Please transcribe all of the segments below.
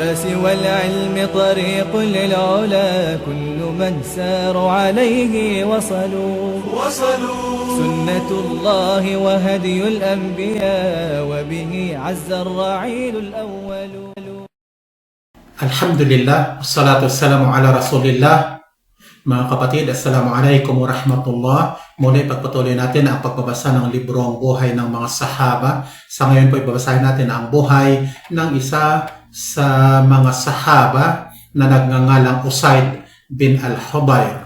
والعلم طريق للعلا كل من سار عليه وصلوا سنة الله وهدي الأنبياء وبه عز الرعيل الأول. Alhamdulillah, wassalatu wassalamu ala rasulillah. Mga kapatid, assalamualaikum warahmatullah. Muli pagpatuloy natin ang pagbabasa ng librong buhay ng mga sahaba. Sa ngayon po ibabasahin natin ang buhay ng isa sa mga sahaba na nagngangalang Usaid bin al-Hudayr.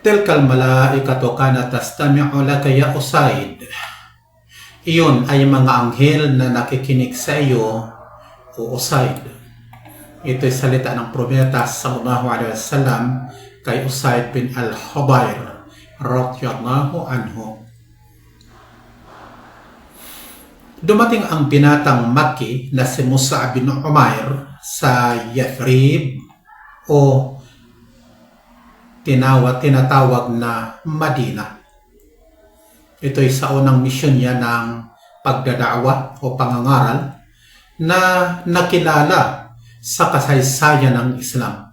Tilkal malaikatu kanat tastami'u laka ya Usaid. Iyon ay mga anghel na nakikinig sa iyo, o Usaid. Ito'y salita ng propeta sallallahu alaihi wasallam kay Usaid bin al-Hudayr radhiyallahu anhu. Dumating ang binatang Makki na si Mus'ab bin Umair sa Yathrib o tinatawag na Madina. Ito'y sa unang misyon niya ng pagdada'wa o pangangaral na nakilala sa kasaysayan ng Islam.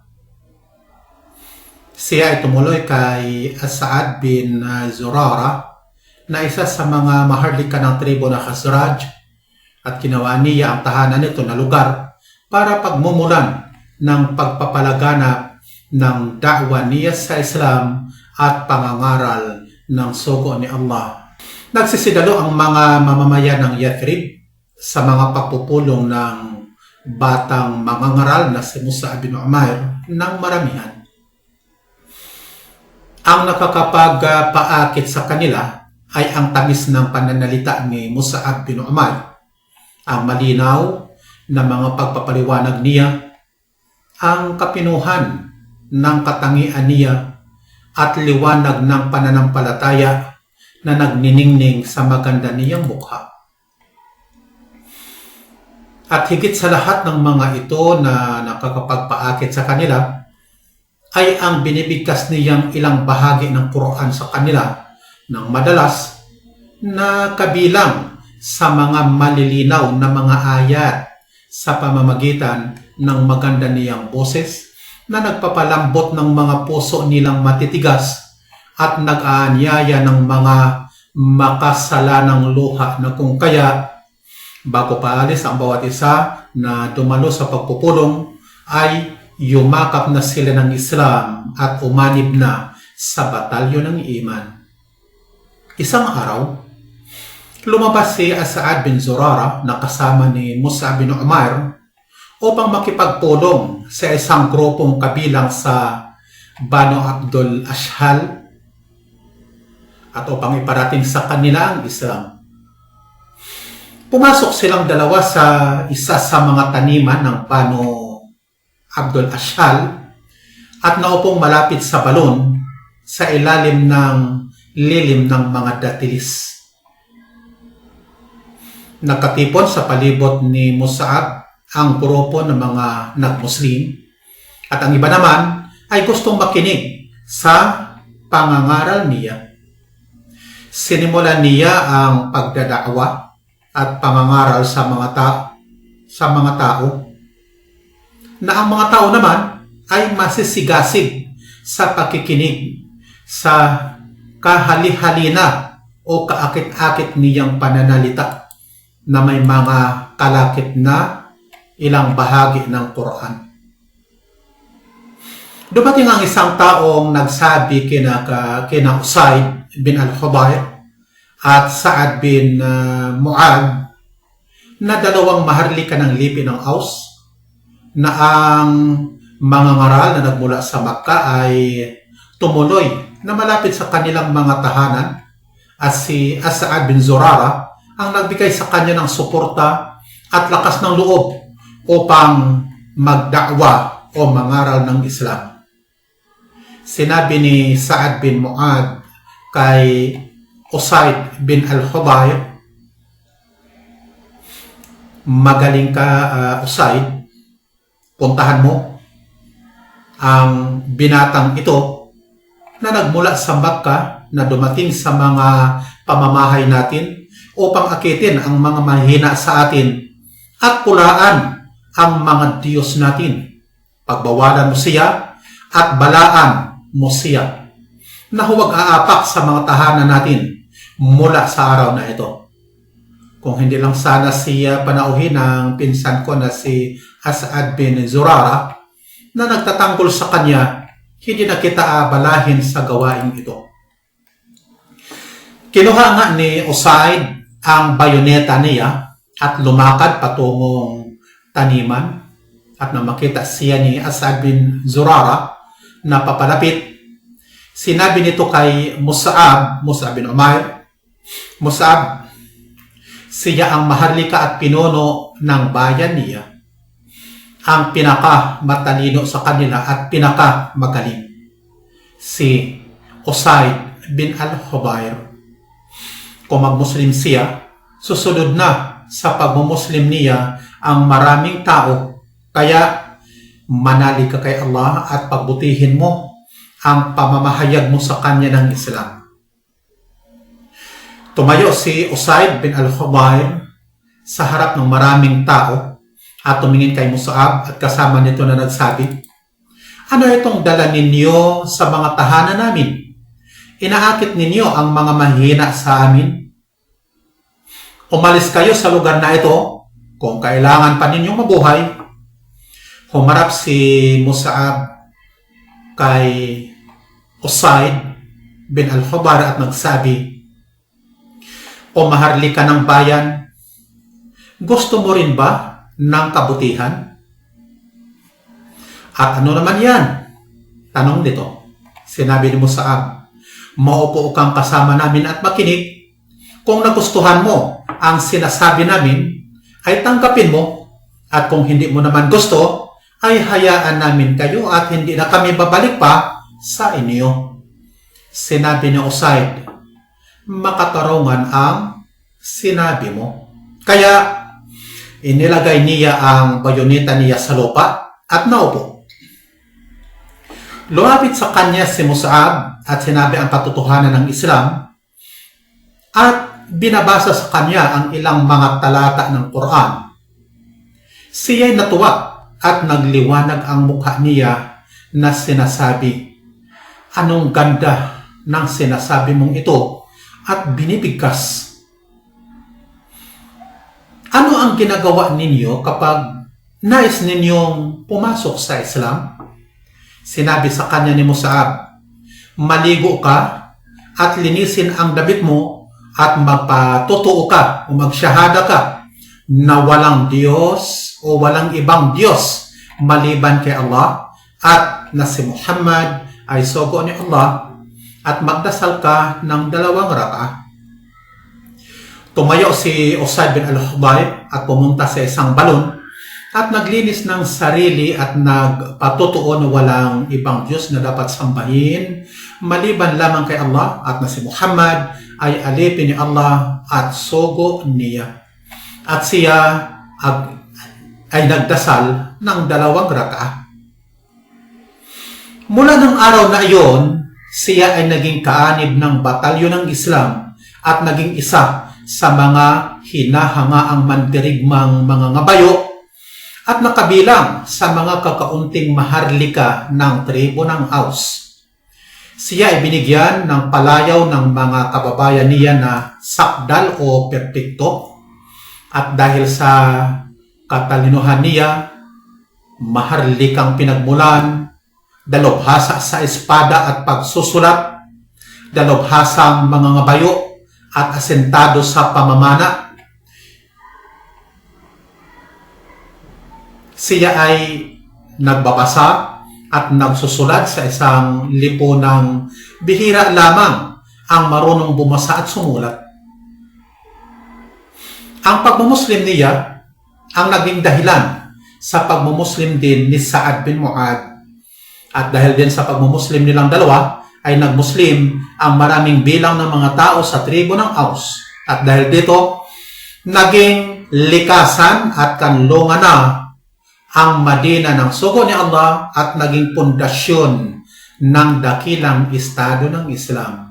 Siya ay tumuloy kay As'ad bin Zurara na isa sa mga maharlika ng tribo na Khazraj at ginawa niya ang tahanan nito na lugar para pagmumulan ng pagpapalaganap ng da'wa niya sa Islam at pangangaral ng sugo ni Allah. Nagsisidalo ang mga mamamayan ng Yathrib sa mga pagpupulong ng batang mangangaral na si Mus'ab bin Umair ng maramihan. Ang nakakapagpaakit sa kanila ay ang tamis ng pananalita ni Mus'ab bin Umair, ang malinaw na mga pagpapaliwanag niya, ang kapinuhan ng katangian niya at liwanag ng pananampalataya na nagniningning sa maganda niyang mukha. At higit sa lahat ng mga ito na nakakapagpaakit sa kanila ay ang binibigkas niyang ilang bahagi ng Quran sa kanila ng madalas na kabilang sa mga malilinaw na mga ayat sa pamamagitan ng maganda niyang boses na nagpapalambot ng mga puso nilang matitigas at nag-aanyaya ng mga makasalanang luha na kung kaya bago paalis ang bawat isa na dumalo sa pagpupulong ay yumakap na sila ng Islam at umanib na sa batalyon ng iman. Isang araw, lumabas si As'ad bin Zurara na kasama ni Mus'ab bin Umair upang makipagpulong sa isang grupong kabilang sa Banu Abdul Ashhal at upang iparating sa kanila ang Islam. Pumasok silang dalawa sa isa sa mga taniman ng Banu Abdul Ashhal at naupong malapit sa balon sa ilalim ng lilim ng mga datilis. Nakatipon sa palibot ni Mus'ab ang grupo ng mga nag-Muslim at ang iba naman ay gustong makinig sa pangangaral niya. Sinimulan niya ang pagdada'wa at pangangaral sa mga tao na ang mga tao naman ay masisigasig sa pakikinig sa kahali-halina o kaakit-akit niyang pananalita na may mga kalakip na ilang bahagi ng Quran. Dumating ang isang taong nagsabi kina Usaid bin al-Hudayr at Sa'ad bin Mu'ad na dalawang maharlika ng lipi ng Aus na ang mga ngaral na nagmula sa Makkah ay tumuloy na malapit sa kanilang mga tahanan at si As'ad bin Zurara ang nagbigay sa kanya ng suporta at lakas ng loob upang magda'wa o mangaral ng Islam. Sinabi ni Sa'ad bin Mu'ad kay Usaid bin al-Hudayr, magaling ka Usaid, puntahan mo ang binatang ito na nagmula sa Makkah na dumating sa mga pamamahay natin upang akitin ang mga mahina sa atin at pulaan ang mga Diyos natin. Pagbawalan mo siya at balaan mo siya na huwag aapak sa mga tahanan natin mula sa araw na ito. Kung hindi lang sana siya panauhin ng pinsan ko na si As'ad bin Zurara na nagtatanggol sa kanya, hindi na kita abalahin sa gawain ito. Kinuha nga ni Usaid ang bayoneta niya at lumakad patungong taniman, at nang makita siya ni As'ad bin Zurara na papalapit, sinabi nito kay Mus'ab bin Umair, Mus'ab, siya ang maharlika at pinuno ng bayan niya, ang pinaka-matalino sa kanila at pinaka-magaling, si Usaid bin al-Hubayr. Kung mag-Muslim siya, susunod na sa pag-Muslim niya ang maraming tao. Kaya manali ka kay Allah at pagbutihin mo ang pamamahayag mo sa kanya ng Islam. Tumayo si Usaid bin al-Hubayr sa harap ng maraming tao at tumingin kay Mus'ab at kasama nito na nagsabi, ano itong dala ninyo sa mga tahanan namin? Inaakit ninyo ang mga mahina sa amin? Umalis kayo sa lugar na ito kung kailangan pa ninyong mabuhay. Humarap si Mus'ab kay Usaid bin al-Hubayr at nagsabi, o maharlika ng bayan, gusto mo rin ba ng kabutihan? At ano naman yan? Tanong nito. Sinabi ni Mus'ab, maupo kang kasama namin at makinig. Kung nagustuhan mo ang sinasabi namin, ay tanggapin mo. At kung hindi mo naman gusto, ay hayaan namin kayo at hindi na kami babalik pa sa inyo. Sinabi ni Usaid, makatarungan ang sinabi mo. Kaya inilagay niya ang bayoneta niya sa lupa at naupo. Lumapit sa kanya si Mus'ab at sinabi ang katotohanan ng Islam at binabasa sa kanya ang ilang mga talata ng Quran. Siya'y natuwa at nagliwanag ang mukha niya na sinasabi, anong ganda ng sinasabi mong ito, at binibigkas. Ano ang ginagawa ninyo kapag nais ninyong pumasok sa Islam? Sinabi sa kanya ni Mus'ab, maligo ka at linisin ang damit mo at magpatotoo ka o magsyahada ka na walang Diyos o walang ibang Diyos maliban kay Allah at na si Muhammad ay sugo ni Allah, at magdasal ka ng 2 rakaah. Tumayo si Usaid bin al-Hubayr at pumunta sa isang balon at naglinis ng sarili at nagpatotoo na walang ibang Diyos na dapat sambahin maliban lamang kay Allah at na si Muhammad ay alipin ni Allah at sugo niya. At siya ay nagdasal ng 2 rakaah. Mula ng araw na iyon, siya ay naging kaanib ng batalyon ng Islam at naging isa sa mga hinahangaang mandirigmang mga ngabayo at nakabilang sa mga kakaunting maharlika ng tribo ng Aus. Siya ay binigyan ng palayaw ng mga kababayan niya na sakdal o perpekto, at dahil sa katalinuhan niya, maharlikang pinagmulan, dalubhasa sa espada at pagsusulat, dalubhasang mga ngabayo at asentado sa pamamana, siya ay nagbabasa at nagsusulat sa isang lipunang bihira lamang ang marunong bumasa at sumulat. Ang pagmumuslim niya ang naging dahilan sa pagmumuslim din ni Sa'ad bin Mu'adh. At dahil din sa pagmumuslim nilang dalawa, ay nagmuslim ang maraming bilang ng mga tao sa tribo ng Aus. At dahil dito, naging likasan at kanlungan na ang Madina ng sugo ni Allah at naging pundasyon ng dakilang estado ng Islam.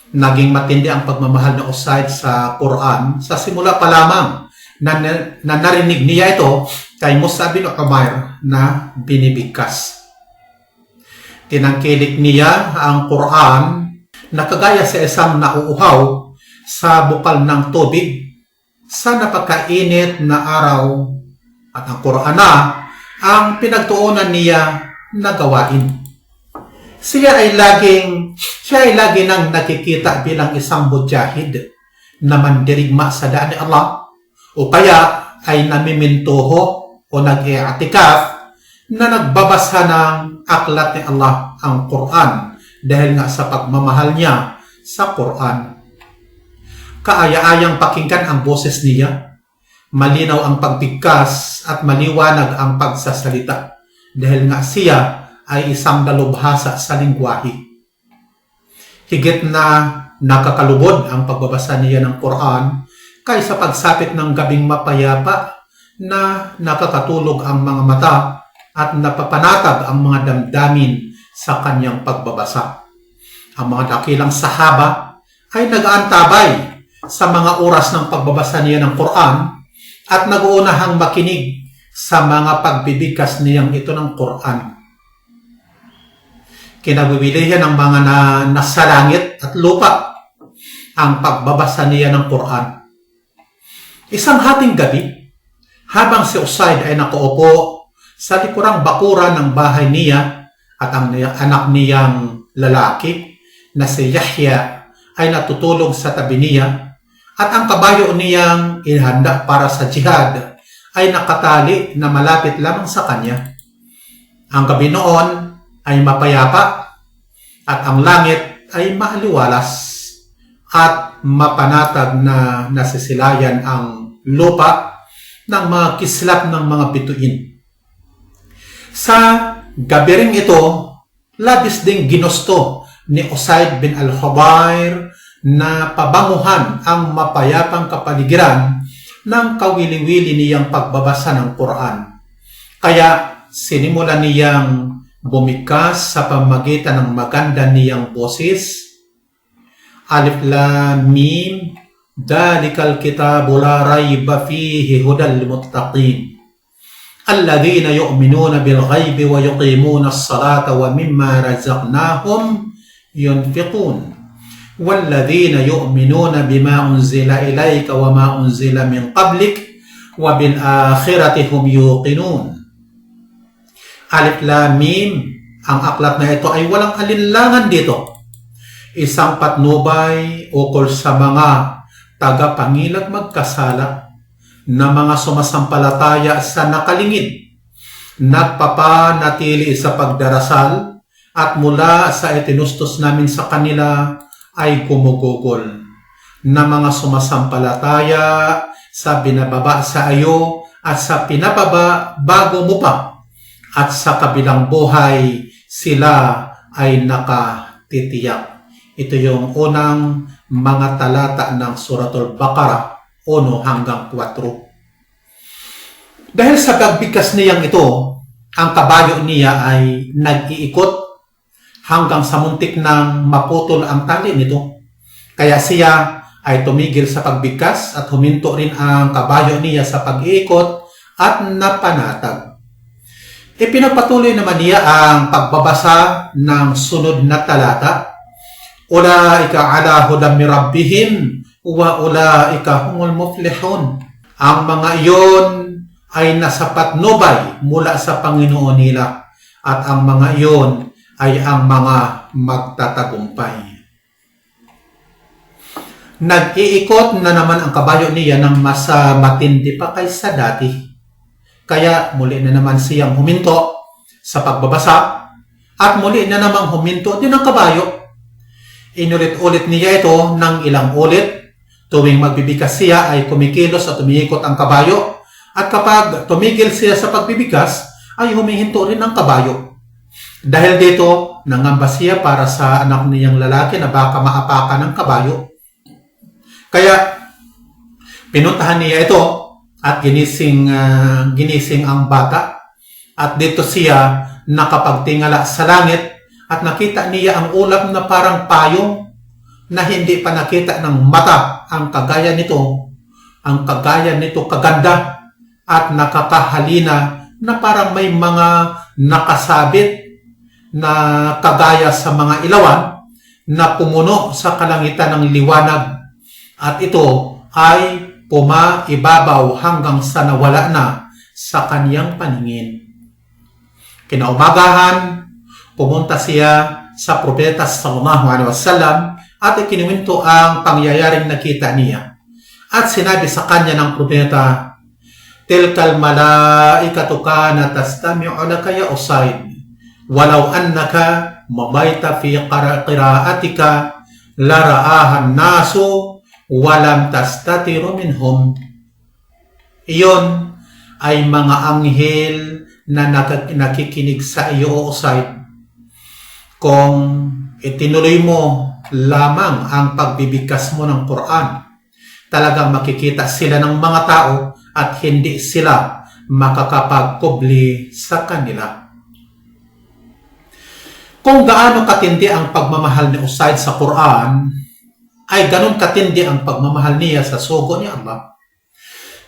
Naging matindi ang pagmamahal ni Usaid sa Quran sa simula pa lamang na narinig niya ito kay Mus'ab bin Umair na binibigkas. Tinangkilik niya ang Quran na kagaya sa isang nauuhaw sa bukal ng tubig sa napakainit na araw, at ang Quran na ang pinagtuunan niya na gawain. Siya ay lagi nang nakikita bilang isang mujahid na mandirigma sa daan ni Allah, o kaya ay namimintuho o nag-i'atikaf na nagbabasa ng aklat ni Allah, ang Quran, dahil nga sa pagmamahal niya sa Quran. Kaaya-ayang pakinggan ang boses niya, malinaw ang pagbigkas at maliwanag ang pagsasalita, dahil nga siya ay isang dalubhasa sa lingwahe. Higit na nakakalubod ang pagbabasa niya ng Quran kaysa pagsapit ng gabing mapayapa na nakakatulog ang mga mata at napapanatag ang mga damdamin sa kanyang pagbabasa. Ang mga dakilang sahaba ay nag-aantabay sa mga oras ng pagbabasa niya ng Quran at nag-uunahang makinig sa mga pagbibigkas niyang ito ng Quran. Kinawiwilihan ng mga nasa langit at lupa ang pagbabasa niya ng Quran. Isang hating gabi, habang si Usaid ay nakaupo sa likurang bakuran ng bahay niya at ang anak niyang lalaki na si Yahya ay natutulog sa tabi niya, at ang kabayo niyang inihanda para sa jihad ay nakatali na malapit lamang sa kanya. Ang gabi noon ay mapayapa at ang langit ay maaliwalas at mapanatag na nasisilayan ang lupa ng mga kislap ng mga bituin. Sa gabi ring ito, labis ding ginusto ni Usaid bin al-Khudair na pabanguhan ang mapayapang kapaligiran ng kawili-wili niyang pagbabasa ng Quran. Kaya sinimulan niyang bumigkas sa pamamagitan ng maganda niyang boses. Alif Lam Mim, Dalikal kitabu la rayba fihi hudal muttaqin. Alladhina yu'minuna bil ghaibi wa yuqimuna as-salata wa mimma razaqnahum yunfiqun. والذين يؤمنون بما أنزل إليك وما أنزل من قبلك وبالآخرة هم يوقنون. Alif Lam Mim, ang aklat na ito ay walang alinlangan dito. Isang patnubay ukol sa mga tagapangilag magkasala na mga sumasampalataya sa nakalingid, nagpapanatili sa pagdarasal, at mula sa itinustos namin sa kanila ay gumugugol, na mga sumasampalataya sa binababa sa iyo at sa pinababa bago mo pa, at sa kabilang buhay sila ay nakatitiyak. Ito yung unang mga talata ng Suratul Baqarah 1 hanggang 4. Dahil sa pagbigkas niyang ito, ang kabayo niya ay nag-iikot hanggang sa muntik nang maputol ang tali nito. Kaya siya ay tumigil sa pagbigkas at huminto rin ang kabayo niya sa pag-iikot at napanatag. Ipinagpatuloy naman niya ang pagbabasa ng sunod na talata. Ulaika ala hudam min rabbihim wa ulaika humul muflihun. Ang mga iyon ay nasa patnubay mula sa Panginoon nila, at ang mga iyon ay ang mga magtatagumpay. Nag-iikot na naman ang kabayo niya ng mas matindi pa kaysa dati. Kaya muli na naman siyang huminto sa pagbabasa, at muli na namang huminto din ang kabayo. Inulit-ulit niya ito ng ilang ulit. Tuwing magbibigkas siya ay kumikilos at umiikot ang kabayo, at kapag tumigil siya sa pagbibigas ay humihinto rin ang kabayo. Dahil dito, nangamba siya para sa anak niyang lalaki na baka maapakan ng kabayo. Kaya, pinuntahan niya ito at ginising ang bata. At dito siya nakapagtingala sa langit at nakita niya ang ulap na parang payong na hindi pa nakita ng mata ang kagaya nito. ang kagaya nito kaganda at nakakahalina na parang may mga nakasabit na kagaya sa mga ilawan na pumuno sa kalangitan ng liwanag, at ito ay pumaibabaw hanggang sa nawala na sa kaniyang paningin. Kinaumagahan, pumunta siya sa propeta sallallahu alaihi wasallam at ikinuwento ang pangyayaring nakita niya. At sinabi sa kanya ng propeta, "Tilkal malaikatu kanat tastami'u laka ya Usayd, walau annaka mabaita fi qira'atika laraahan nasu walam tastatiru minhum." Iyon ay mga anghel na nakikinig sa iyo, Usayd. Kung itinuloy mo lamang ang pagbibigkas mo ng Quran, talagang makikita sila ng mga tao at hindi sila makakapagkubli sa kanila. Kung gaano katindi ang pagmamahal ni Usayd sa Quran, ay ganun katindi ang pagmamahal niya sa sugo ni Allah.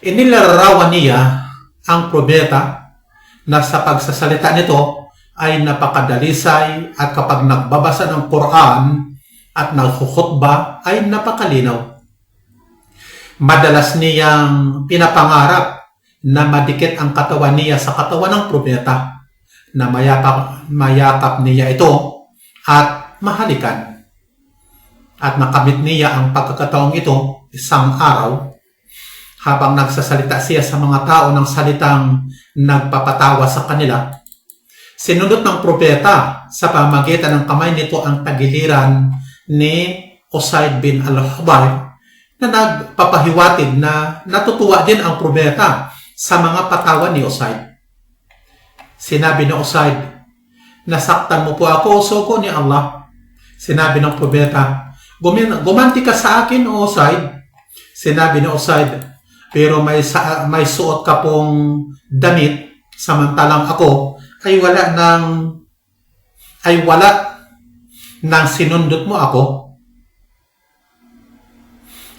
Inilarawan niya ang propeta na sa pagsasalita nito ay napakadalisay, at kapag nagbabasa ng Quran at naghukhutba ay napakalinaw. Madalas niyang pinapangarap na madikit ang katawan niya sa katawan ng propeta, na mayakap niya ito at mahalikan. At nakamit niya ang pagkakataong ito isang araw habang nagsasalita siya sa mga tao ng salitang nagpapatawa sa kanila. Sinunod ng propeta sa pamagitan ng kamay nito ang tagiliran ni Usayd bin al-Hudayr, na nagpapahiwatig na natutuwa din ang propeta sa mga patawan ni Usayd. Sinabi ni Usayd, "Nasaktan mo po ako, sugo ni Allah." Sinabi ng propeta, "Gumanti ka sa akin, O Usayd." Sinabi ni Usayd, "Pero may suot ka pong damit, samantalang ako ay wala nang sinundot mo ako."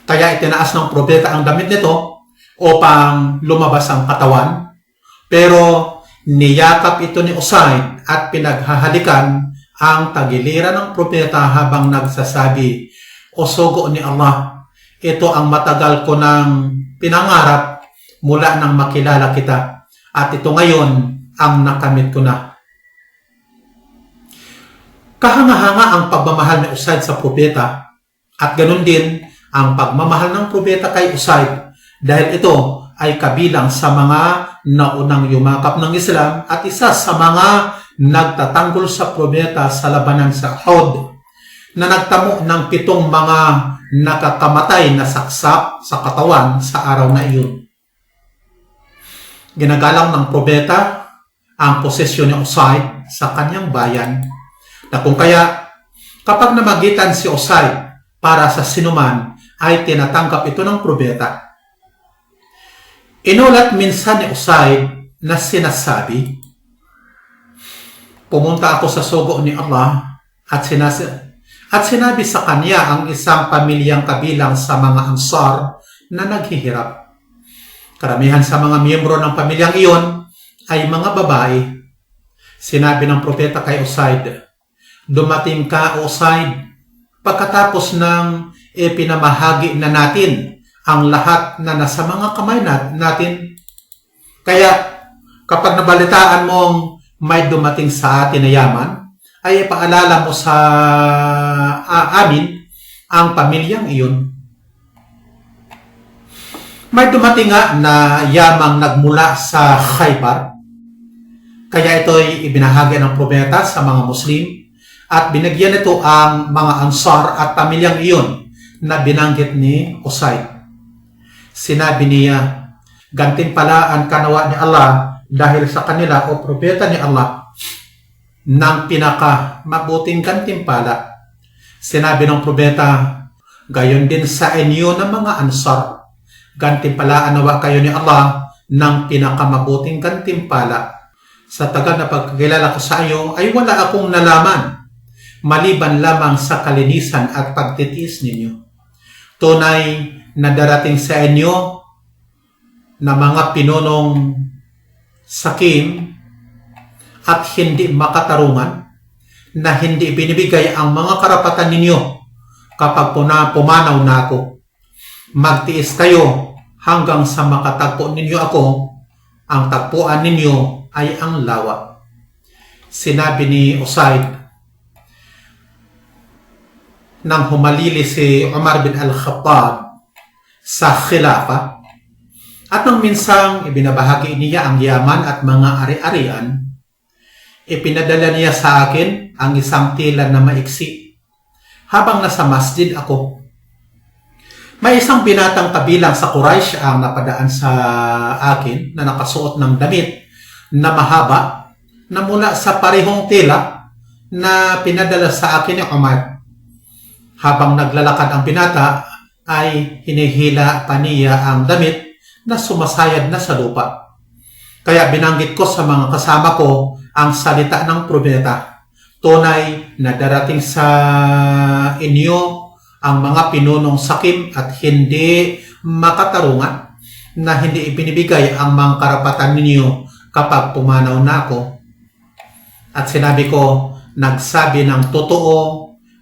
Kaya itinaas ng propeta ang damit nito upang lumabas ang katawan. Pero niyakap ito ni Usayd at pinaghahalikan ang tagiliran ng propeta habang nagsasabi, "O sugo ni Allah, ito ang matagal ko nang pinangarap mula nang makilala kita, at ito ngayon ang nakamit ko na." Kahanga-hanga ang pagmamahal ni Usayd sa propeta, at ganun din ang pagmamahal ng propeta kay Usayd, dahil ito ay kabilang sa mga naunang yumakap ng Islam at isa sa mga nagtatanggol sa propeta sa labanan sa Uhud, na nagtamo ng 7 mga nakakamatay na saksak sa katawan sa araw na iyon. Ginagalang ng propeta ang posisyon ni Usayd sa kanyang bayan, na kung kaya kapag namagitan si Usayd para sa sinuman ay tinatanggap ito ng propeta. Inulat minsan ni Usayd na sinasabi, "Pumunta ako sa sugo ni Allah at sinabi sa kanya ang isang pamilyang kabilang sa mga Ansar na naghihirap. Karamihan sa mga miyembro ng pamilyang iyon ay mga babae. Sinabi ng propeta kay Usayd, 'Dumating ka, Usayd, pagkatapos ng ipinamahagi na natin ang lahat na nasa mga kamay natin. Kaya kapag nabalitaan mong may dumating sa atin na yaman, ay ipaalala mo sa amin ang pamilyang iyon.' May dumating nga na yamang nagmula sa Khaybar, kaya ito'y ibinahagi ng propeta sa mga Muslim, at binagyan ito ang mga Ansar at pamilyang iyon na binanggit ni Usayd. Sinabi niya, "Gantimpalaan kanawa ni Allah dahil sa kanila, o propeta ni Allah, ng pinaka mabuting gantimpala." Sinabi ng propeta, "Gayon din sa inyo ng mga Ansar, gantimpalaan nawa kayo ni Allah ng pinakamabuting gantimpala. Sa tagal na pagkakilala ko sa iyo ay wala akong nalaman, maliban lamang sa kalinisan at pagtitiis ninyo. Tunay na darating sa inyo na mga pinunong sakim at hindi makatarungan, na hindi binibigay ang mga karapatan ninyo kapag pumanaw na ako. Magtiis kayo hanggang sa makatagpo ninyo ako. Ang tagpuan ninyo ay ang lawa. Sinabi ni Usaid nang humalili si Umar bin Al-Khattab sa khilafa at nang minsang ibinabahagi niya ang yaman at mga ari-arian, ipinadala niya sa akin ang isang tila na maiksi habang nasa masjid ako. May isang binatang kabilang sa Quraysh ang napadaan sa akin na nakasuot ng damit na mahaba na mula sa parehong tela na pinadala sa akin ni Umar. Habang naglalakad ang binata ay hinihila pa niya ang damit na sumasayad na sa lupa. Kaya binanggit ko sa mga kasama ko ang salita ng propeta. Tunay na darating sa inyo ang mga pinunong sakim at hindi makatarungan, na hindi ibinibigay ang mga karapatan ninyo kapag pumanaw na ako. At sinabi ko, nagsabi ng totoo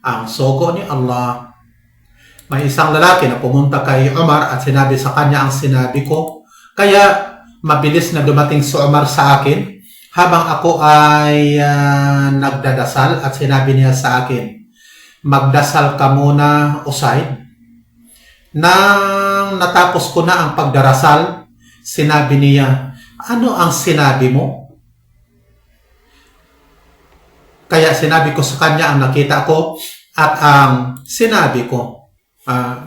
ang sugo ni Allah. May isang lalaki na pumunta kay Umar at sinabi sa kanya ang sinabi ko. Kaya mabilis na dumating si Umar sa akin habang ako ay nagdadasal at sinabi niya sa akin, magdasal ka muna, Usaid. Nang natapos ko na ang pagdarasal, sinabi niya, ano ang sinabi mo? Kaya sinabi ko sa kanya ang nakita ko at ang sinabi ko.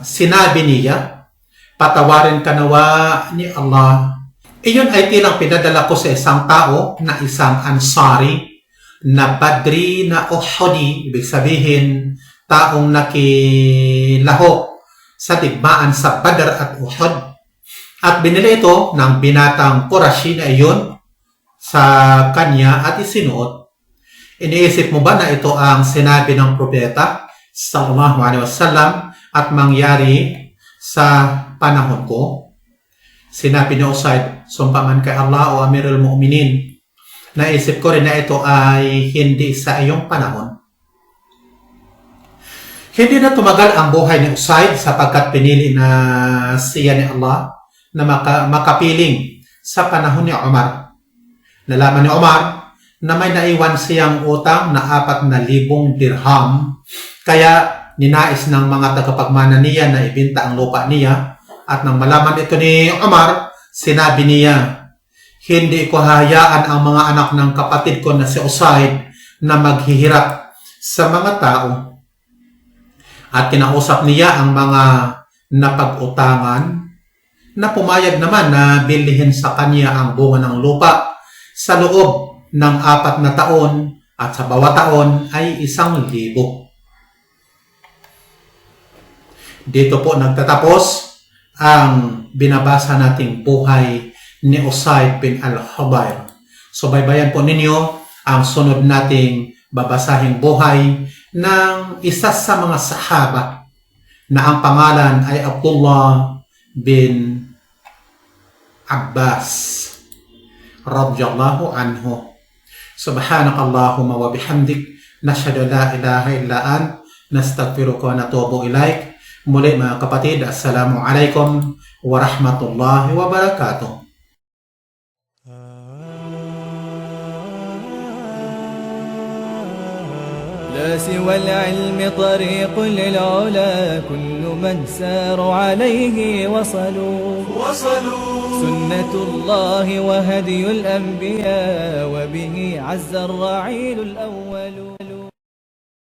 Sinabi niya, patawarin ka nawa ni Allah. Iyon ay tilang pinadala ko sa isang tao na isang Ansari na Badri na Uhudi, ibig sabihin taong nakilahok sa digmaan sa Badr at Uhud. At binili ito ng binatang Qurashi na iyon sa kanya at isinuot. Iniisip mo ba na ito ang sinabi ng propeta sallallahu alaihi wasallam at mangyari sa panahon ko? Sinabi ni Usaid, sumpaman kay Allah o Amirul Mu'minin, naisip ko rin na ito ay hindi sa iyong panahon. Hindi na tumagal ang buhay ni Usaid sapagkat pinili na siya ni Allah na makapiling sa panahon ni Umar. Nalaman ni Umar na may naiwan siyang utang na 4,000 dirham. Kaya ninais ng mga tagapagmana niya na ibenta ang lupa niya. At nang malaman ito ni Umar, sinabi niya, hindi ko hahayaan ang mga anak ng kapatid ko na si Usaid na maghihirap sa mga tao. At kinausap niya ang mga napag-utangan na pumayag naman na bilhin sa kanya ang bunga ng lupa sa loob ng 4 na taon at sa bawat taon ay 1,000. Dito po nagtatapos ang binabasa nating buhay ni Usaid bin Al-Hudayr. So baybayan po ninyo ang sunod nating babasahing buhay ng isa sa mga sahaba na ang pangalan ay Abdullah bin Abbas radhiyallahu anhu. Subhanakallahumma wa bihamdik, nashhadu la ilaha illa ant, nastaghfiruka wa natubu ilaik. Muli mga kapatid, assalamu alaikum wa rahmatullahi wa barakatuh. لا سوى العلم طريق للعلا كل من سار عليه وصلوا سنة الله وهدي الأنبياء وبه عز الرعيل الأول.